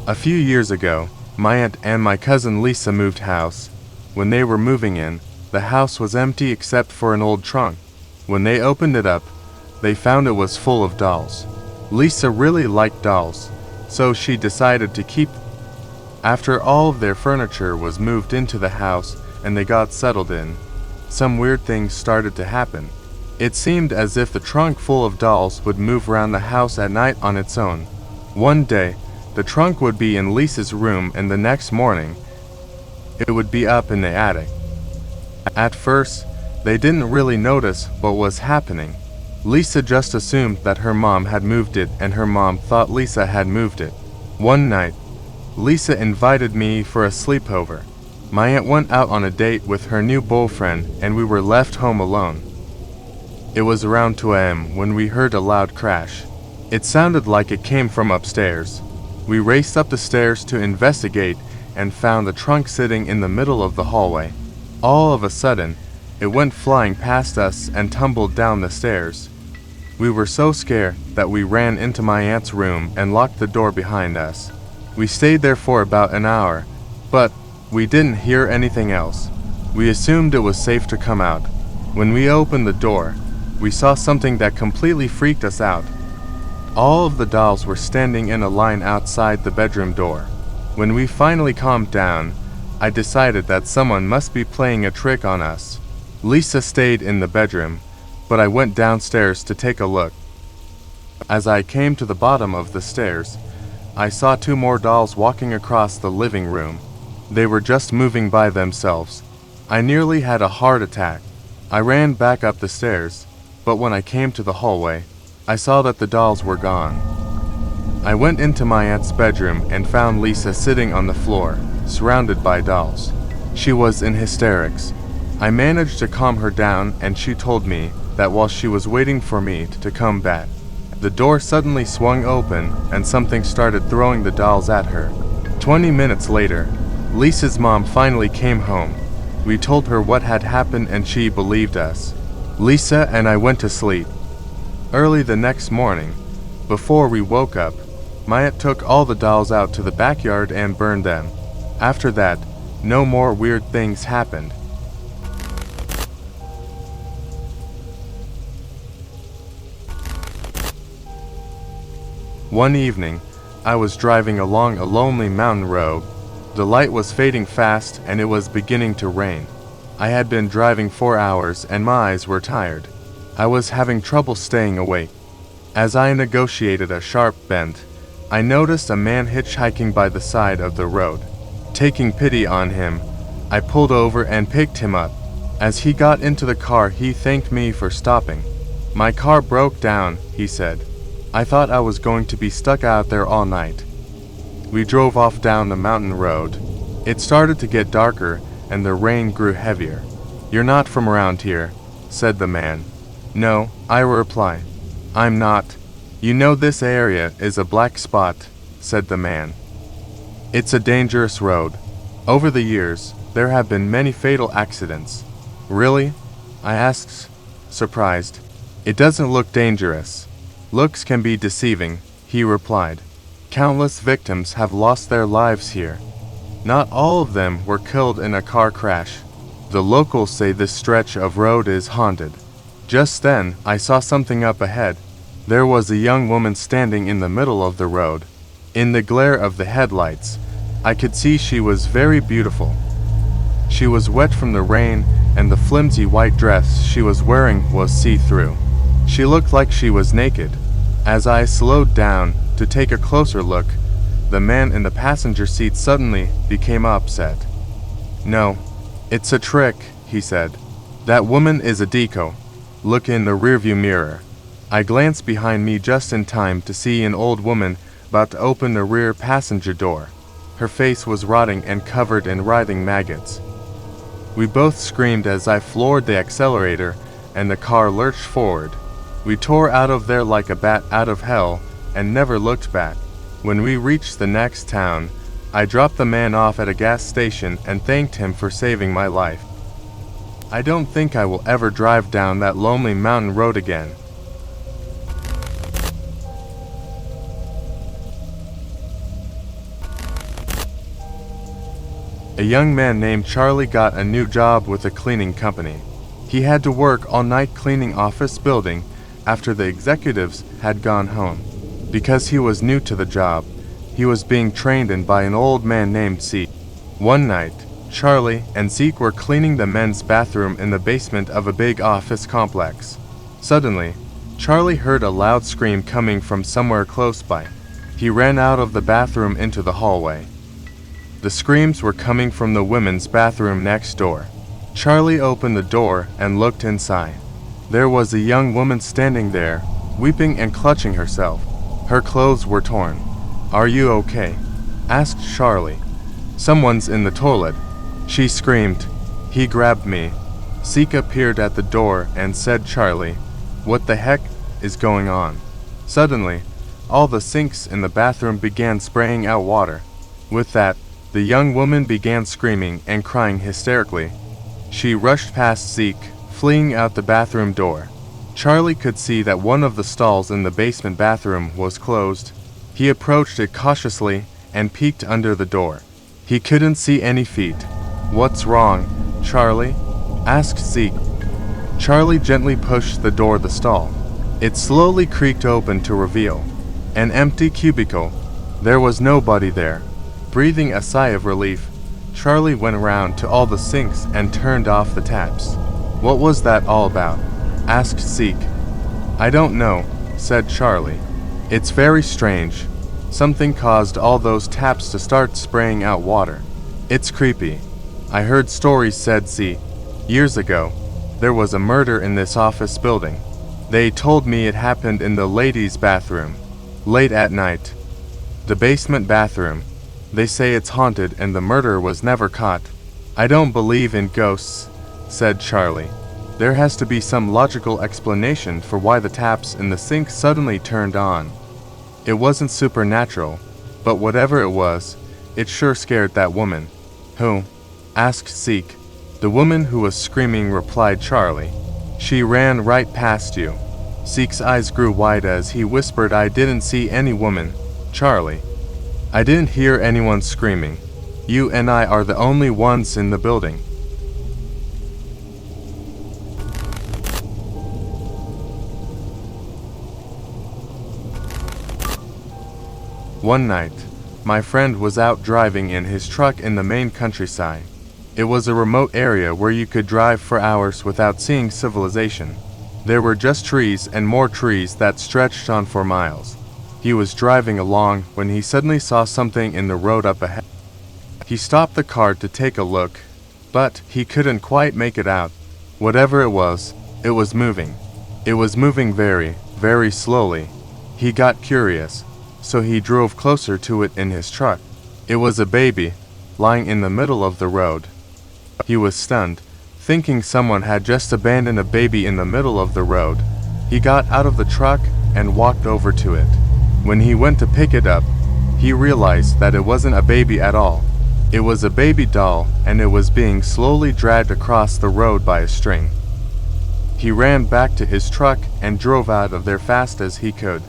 A few years ago, my aunt and my cousin Lisa moved house. When they were moving in, the house was empty except for an old trunk. When they opened it up, they found it was full of dolls. Lisa really liked dolls, so she decided to keep them. After all of their furniture was moved into the house and they got settled in, some weird things started to happen. It seemed as if the trunk full of dolls would move around the house at night on its own. One day, the trunk would be in Lisa's room and the next morning, it would be up in the attic. At first, they didn't really notice what was happening. Lisa just assumed that her mom had moved it and her mom thought Lisa had moved it. One night, Lisa invited me for a sleepover. My aunt went out on a date with her new boyfriend and we were left home alone. It was around 2 a.m. when we heard a loud crash. It sounded like it came from upstairs. We raced up the stairs to investigate and found the trunk sitting in the middle of the hallway. All of a sudden, it went flying past us and tumbled down the stairs. We were so scared that we ran into my aunt's room and locked the door behind us. We stayed there for about an hour, but we didn't hear anything else. We assumed it was safe to come out. When we opened the door, we saw something that completely freaked us out. All of the dolls were standing in a line outside the bedroom door. When we finally calmed down, I decided that someone must be playing a trick on us. Lisa stayed in the bedroom, but I went downstairs to take a look. As I came to the bottom of the stairs, I saw 2 more dolls walking across the living room. They were just moving by themselves. I nearly had a heart attack. I ran back up the stairs, but when I came to the hallway, I saw that the dolls were gone. I went into my aunt's bedroom and found Lisa sitting on the floor, surrounded by dolls. She was in hysterics. I managed to calm her down and she told me that while she was waiting for me to come back, the door suddenly swung open and something started throwing the dolls at her. 20 minutes later, Lisa's mom finally came home. We told her what had happened and she believed us. Lisa and I went to sleep. Early the next morning, before we woke up, my aunt took all the dolls out to the backyard and burned them. After that, no more weird things happened. One evening, I was driving along a lonely mountain road. The light was fading fast and it was beginning to rain. I had been driving 4 hours and my eyes were tired. I was having trouble staying awake. As I negotiated a sharp bend, I noticed a man hitchhiking by the side of the road. Taking pity on him, I pulled over and picked him up. As he got into the car, he thanked me for stopping. "My car broke down," he said. "I thought I was going to be stuck out there all night." We drove off down the mountain road. It started to get darker and the rain grew heavier. "You're not from around here," said the man. "No," I replied. "I'm not." "You know this area is a black spot," said the man. "It's a dangerous road. Over the years, there have been many fatal accidents." "Really?" I asked, surprised. "It doesn't look dangerous. Looks can be deceiving," he replied. "Countless victims have lost their lives here. Not all of them were killed in a car crash. The locals say this stretch of road is haunted." Just then, I saw something up ahead. There was a young woman standing in the middle of the road. In the glare of the headlights, I could see she was very beautiful. She was wet from the rain, and the flimsy white dress she was wearing was see-through. She looked like she was naked. As I slowed down to take a closer look, the man in the passenger seat suddenly became upset. "No, it's a trick," he said. "That woman is a decoy. Look in the rearview mirror." I glanced behind me just in time to see an old woman about to open the rear passenger door. Her face was rotting and covered in writhing maggots. We both screamed as I floored the accelerator and the car lurched forward. We tore out of there like a bat out of hell and never looked back. When we reached the next town, I dropped the man off at a gas station and thanked him for saving my life. I don't think I will ever drive down that lonely mountain road again. A young man named Charlie got a new job with a cleaning company. He had to work all night cleaning office building after the executives had gone home. Because he was new to the job, he was being trained in by an old man named 𝚜𝚑𝚎. One night, Charlie and 𝚜𝚑𝚎 were cleaning the men's bathroom in the basement of a big office complex. Suddenly, Charlie heard a loud scream coming from somewhere close by. He ran out of the bathroom into the hallway. The screams were coming from the women's bathroom next door. Charlie opened the door and looked inside. There was a young woman standing there, weeping and clutching herself. Her clothes were torn. "Are you okay?" asked Charlie. "Someone's in the toilet," she screamed. "He grabbed me." 𝚜𝚑𝚎 appeared at the door and said, "Charlie, what the heck is going on?" Suddenly, all the sinks in the bathroom began spraying out water. With that, the young woman began screaming and crying hysterically. She rushed past 𝚜𝚑𝚎, fleeing out the bathroom door. Charlie could see that one of the stalls in the basement bathroom was closed. He approached it cautiously and peeked under the door. He couldn't see any feet. "What's wrong, Charlie?" asked 𝚜𝚑𝚎. Charlie gently pushed the door of the stall. It slowly creaked open to reveal an empty cubicle. There was nobody there. Breathing a sigh of relief, Charlie went around to all the sinks and turned off the taps. "What was that all about?" asked 𝚜𝚑𝚎. "I don't know," said Charlie. "It's very strange. Something caused all those taps to start spraying out water. It's creepy. I heard stories," said 𝚜𝚑𝚎. "Years ago, there was a murder in this office building. They told me it happened in the ladies' bathroom, late at night. The basement bathroom. They say it's haunted and the murderer was never caught." "I don't believe in ghosts," said Charlie. "There has to be some logical explanation for why the taps in the sink suddenly turned on. It wasn't supernatural, but whatever it was, it sure scared that woman." "Who?" asked 𝚜𝚑𝚎. "The woman who was screaming," replied Charlie. "She ran right past you." 𝚜𝚑𝚎's eyes grew wide as he whispered, "I didn't see any woman, Charlie. I didn't hear anyone screaming. You and I are the only ones in the building." One night, my friend was out driving in his truck in the Maine countryside. It was a remote area where you could drive for hours without seeing civilization. There were just trees and more trees that stretched on for miles. He was driving along when he suddenly saw something in the road up ahead. He stopped the car to take a look, but he couldn't quite make it out. Whatever it was moving. It was moving very, very slowly. He got curious, so he drove closer to it in his truck. It was a baby, lying in the middle of the road. He was stunned, thinking someone had just abandoned a baby in the middle of the road. He got out of the truck and walked over to it. When he went to pick it up, he realized that it wasn't a baby at all. It was a baby doll, and it was being slowly dragged across the road by a string. He ran back to his truck and drove out of there fast as he could.